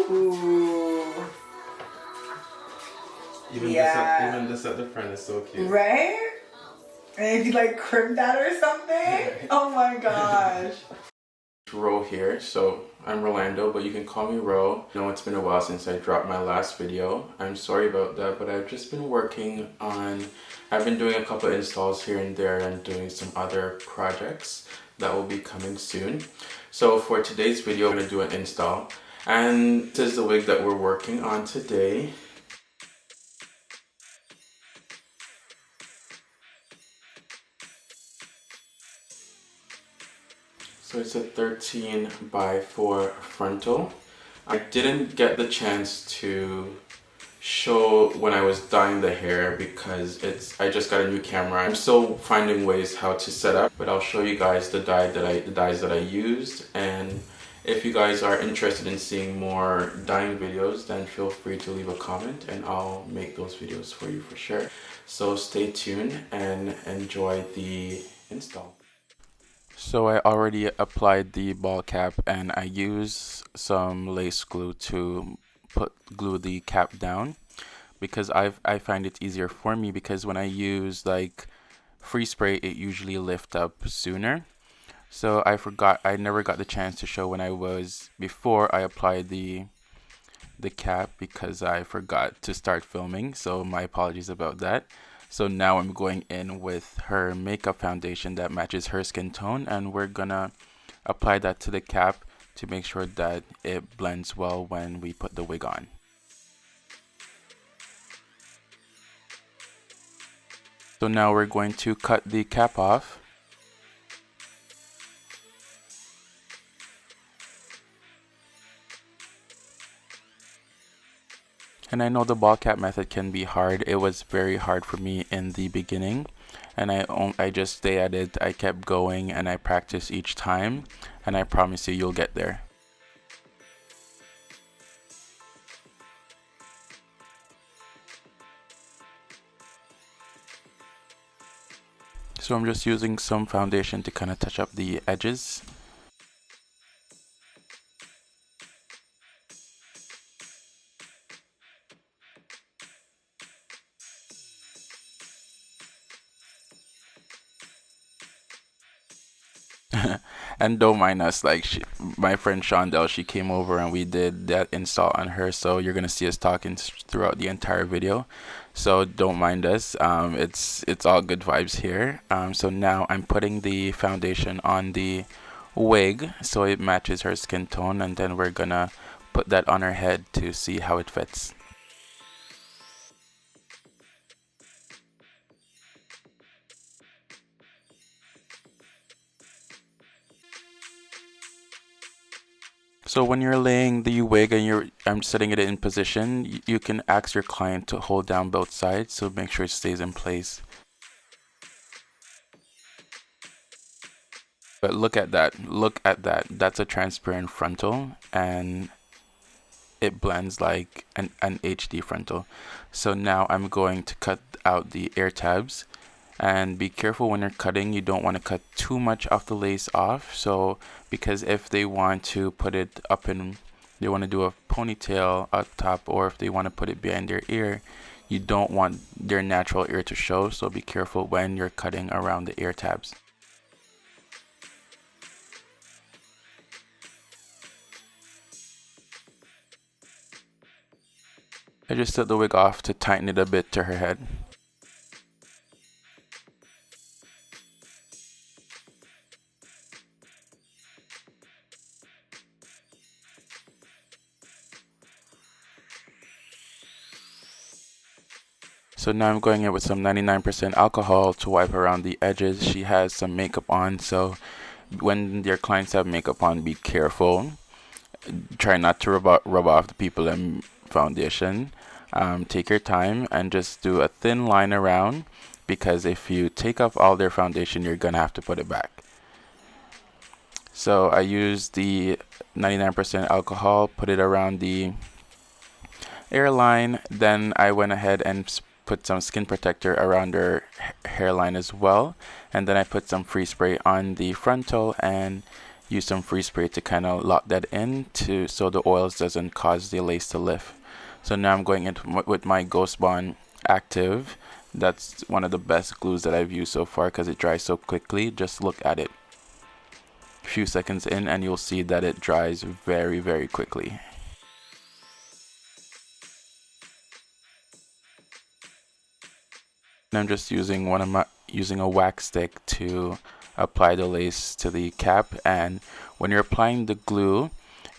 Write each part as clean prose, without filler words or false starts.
Ooh. Even this at the front is so cute. Right? And if you like crimp that or something. Oh my gosh. Ro here. So I'm Rolando, but you can call me Ro. I know it's been a while since I dropped my last video. I'm sorry about that, but I've just been working on, I've been doing a couple of installs here and there and doing some other projects that will be coming soon. So for today's video, I'm going to do an install. And this is the wig that we're working on today. So it's a 13 by 4 frontal. I didn't get the chance to show when I was dyeing the hair because I just got a new camera. I'm still finding ways how to set up, but I'll show you guys the dyes that I used. And if you guys are interested in seeing more dyeing videos, then feel free to leave a comment and I'll make those videos for you for sure. So stay tuned and enjoy the install. So I already applied the ball cap and I use some lace glue to glue the cap down because I find it easier for me because when I use like free spray it usually lifts up sooner. So I never got the chance to show when before I applied the cap because I forgot to start filming, so my apologies about that. So now I'm going in with her makeup foundation that matches her skin tone, and we're gonna apply that to the cap to make sure that it blends well when we put the wig on. So now we're going to cut the cap off. And I know the ball cap method can be hard. It was very hard for me in the beginning, and I just stay at it. I kept going and I practice each time, and I promise you'll get there. So I'm just using some foundation to kind of touch up the edges. And don't mind us, like my friend Shaundell, she came over and we did that install on her, so you're gonna see us talking throughout the entire video, so don't mind us. It's all good vibes here. So now I'm putting the foundation on the wig so it matches her skin tone, and then we're gonna put that on her head to see how it fits. So when you're laying the wig and I'm setting it in position, you can ask your client to hold down both sides, so make sure it stays in place. But look at that, that's a transparent frontal and it blends like an HD frontal. So now I'm going to cut out the ear tabs. And be careful when you're cutting, you don't want to cut too much of the lace off. So because if they want to put it up in, they want to do a ponytail up top, or if they want to put it behind their ear, you don't want their natural ear to show. So be careful when you're cutting around the ear tabs. I just took the wig off to tighten it a bit to her head. So now I'm going in with some 99% alcohol to wipe around the edges. She has some makeup on, so when your clients have makeup on, be careful. Try not to rub off the people and foundation. Take your time and just do a thin line around, because if you take off all their foundation, you're gonna have to put it back. So I used the 99% alcohol, put it around the hairline, then I went ahead and put some skin protector around her hairline as well, and then I put some free spray on the frontal, and use some free spray to kind of lock that in so the oils doesn't cause the lace to lift. So now I'm going in with my Ghost Bond Active. That's one of the best glues that I've used so far because it dries so quickly. Just look at it. A few seconds in and you'll see that it dries very, very quickly. And I'm just using a wax stick to apply the lace to the cap. And when you're applying the glue,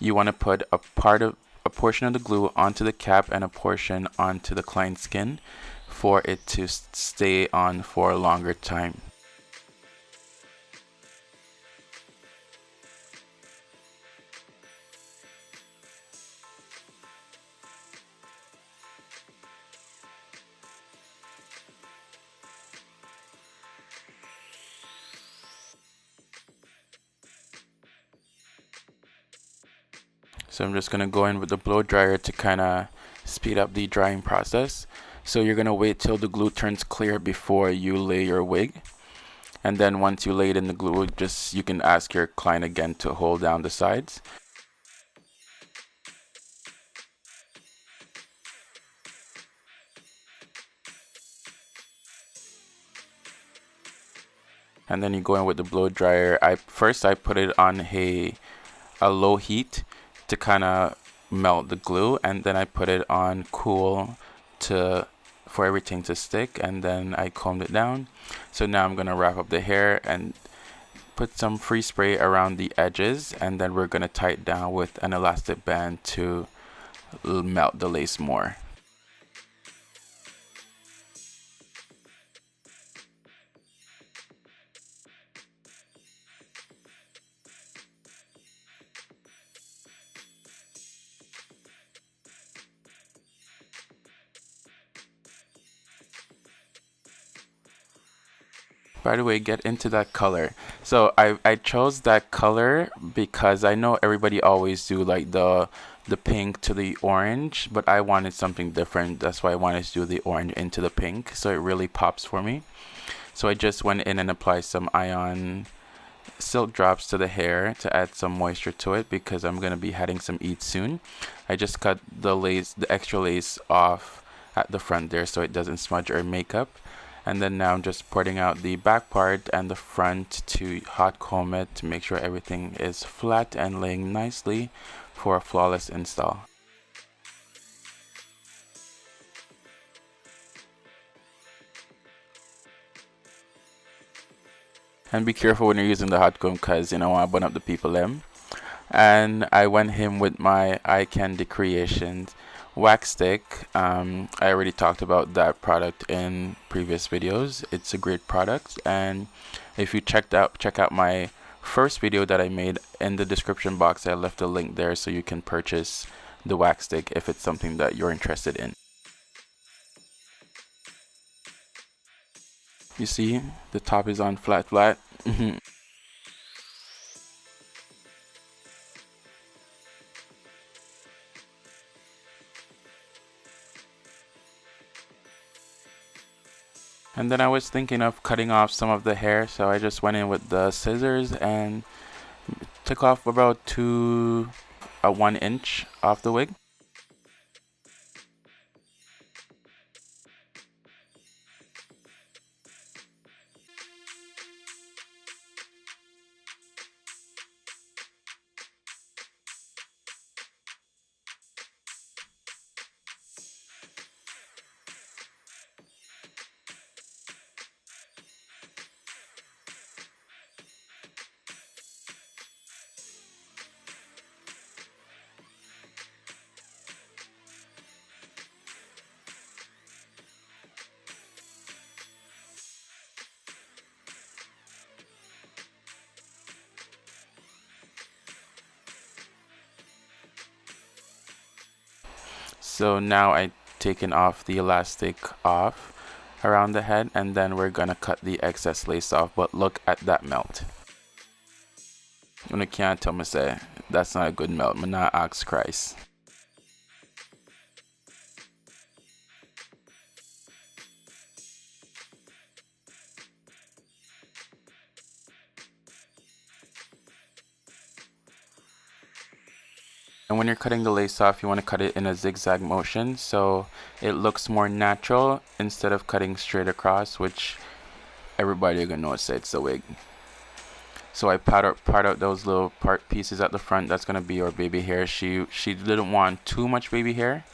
you want to put a portion of the glue onto the cap and a portion onto the client's skin for it to stay on for a longer time. So I'm just going to go in with the blow dryer to kind of speed up the drying process. So you're going to wait till the glue turns clear before you lay your wig. And then once you lay it in the glue, you can ask your client again to hold down the sides. And then you go in with the blow dryer. First I put it on a low heat to kind of melt the glue, and then I put it on cool for everything to stick, and then I combed it down. So now I'm gonna wrap up the hair and put some free spray around the edges, and then we're gonna tie it down with an elastic band to melt the lace more. By the way, get into that color. So I chose that color because I know everybody always do like the pink to the orange, but I wanted something different. That's why I wanted to do the orange into the pink, so it really pops for me. So I just went in and applied some ion silk drops to the hair to add some moisture to it because I'm gonna be having some eats soon. I just cut the extra lace off at the front there so it doesn't smudge our makeup. And then now I'm just porting out the back part and the front to hot comb it to make sure everything is flat and laying nicely for a flawless install. And be careful when you're using the hot comb because you know I burn up the people them. And I went in with my Eye Candy Creations wax stick. I already talked about that product in previous videos. It's a great product, and if you check out my first video that I made, in the description box I left a link there so you can purchase the wax stick if it's something that you're interested in. You see the top is on flat. And then I was thinking of cutting off some of the hair, so I just went in with the scissors and took off about 1 inch off the wig. So now I've taken off the elastic off around the head, and then we're gonna cut the excess lace off. But look at that melt. You can't tell me say that's not a good melt. I'm not ask Christ. when you're cutting the lace off, you want to cut it in a zigzag motion so it looks more natural instead of cutting straight across, which everybody are gonna know it's a wig. So I part out those little pieces at the front. That's gonna be your baby hair. She didn't want too much baby hair,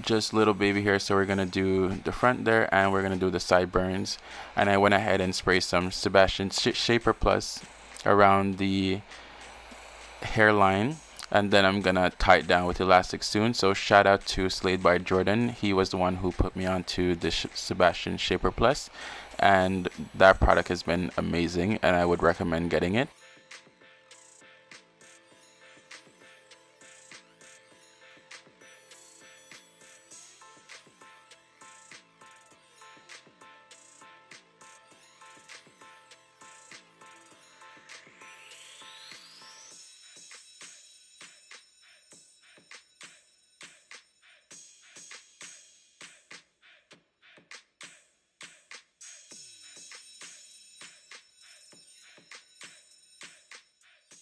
just little baby hair, so we're gonna do the front there and we're gonna do the sideburns. And I went ahead and sprayed some Sebastian Shaper Plus around the hairline, and then I'm gonna tie it down with elastic soon. So shout out to Slayed by Jordan. He was the one who put me onto the Sebastian Shaper Plus, and that product has been amazing and I would recommend getting it.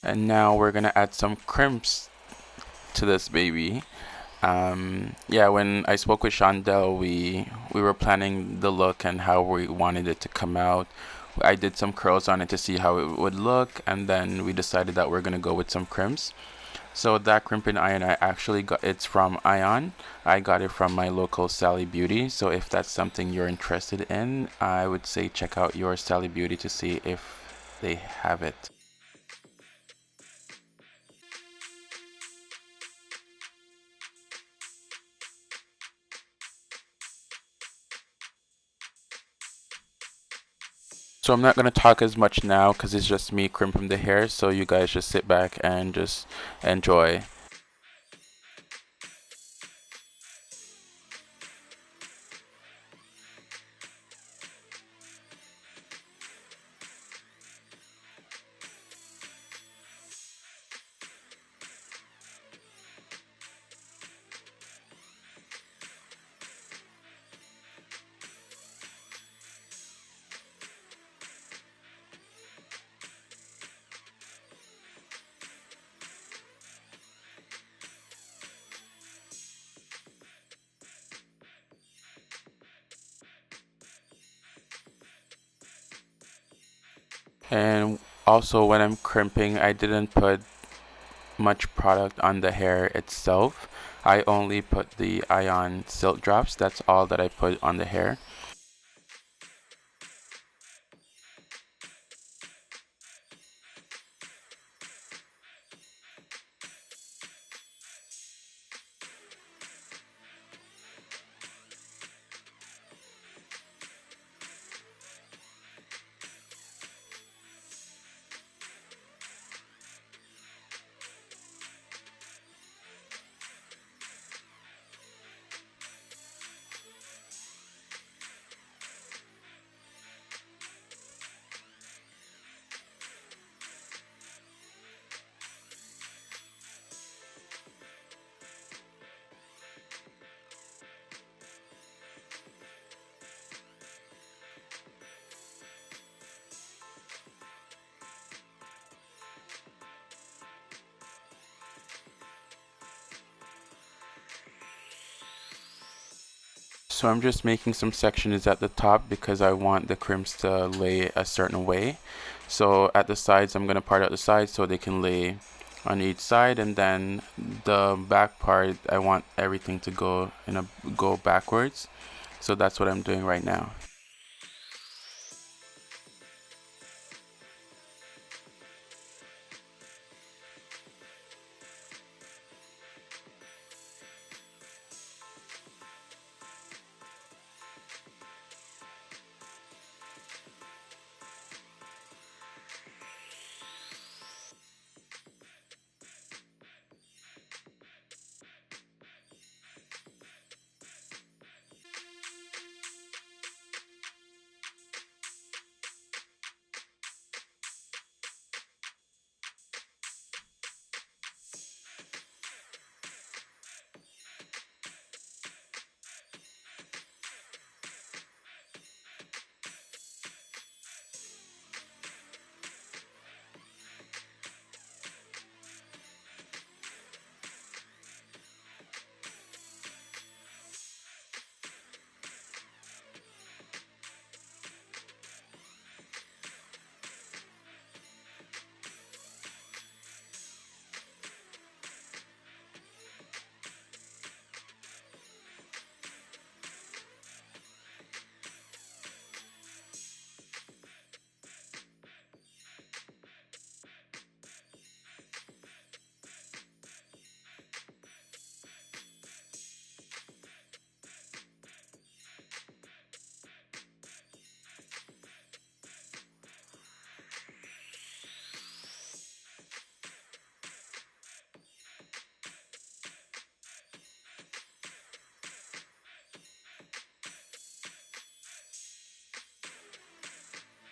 And now we're gonna add some crimps to this baby. Yeah, when I spoke with Shaundell, we were planning the look and how we wanted it to come out. I did some curls on it to see how it would look, and then we decided that we're gonna go with some crimps. So that crimping iron, I actually got it's from Ion. I got it from my local Sally Beauty. So if that's something you're interested in, I would say check out your Sally Beauty to see if they have it. So I'm not going to talk as much now because it's just me crimping the hair, so you guys just sit back and just enjoy. And also when I'm crimping, I didn't put much product on the hair itself. I only put the Ion Silk Drops. That's all that I put on the hair. So I'm just making some sections at the top because I want the crimps to lay a certain way. So at the sides, I'm going to part out the sides so they can lay on each side, and then the back part, I want everything to go backwards. So that's what I'm doing right now.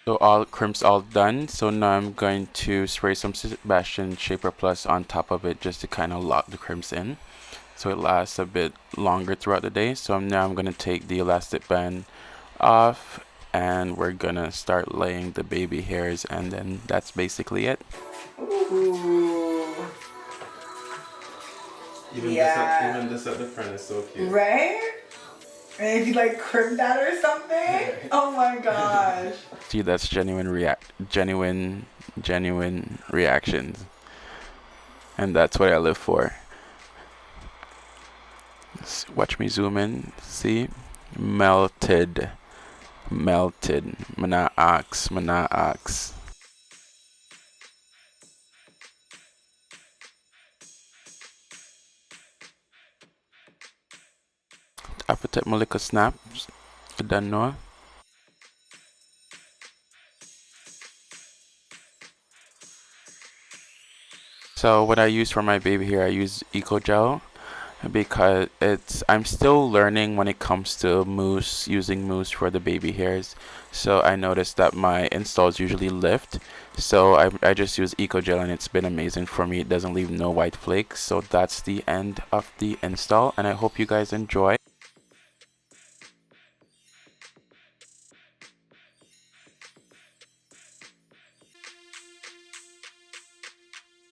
So all crimps all done. So now I'm going to spray some Sebastian Shaper Plus on top of it just to kind of lock the crimps in, so it lasts a bit longer throughout the day. So now I'm gonna take the elastic band off, and we're gonna start laying the baby hairs, and then that's basically it. Ooh. Even this at the front is so cute. Right? And if you like crimp that or something, oh my gosh. See, that's genuine reactions, and that's what I live for. Watch me zoom in. See, melted. Mana ox. After my little snaps, I don't know. So what I use for my baby here, I use Eco Gel, because I'm still learning when it comes to using mousse for the baby hairs. So I noticed that my installs usually lift, so I just use Eco Gel, and it's been amazing for me. It doesn't leave no white flakes. So that's the end of the install, and I hope you guys enjoy.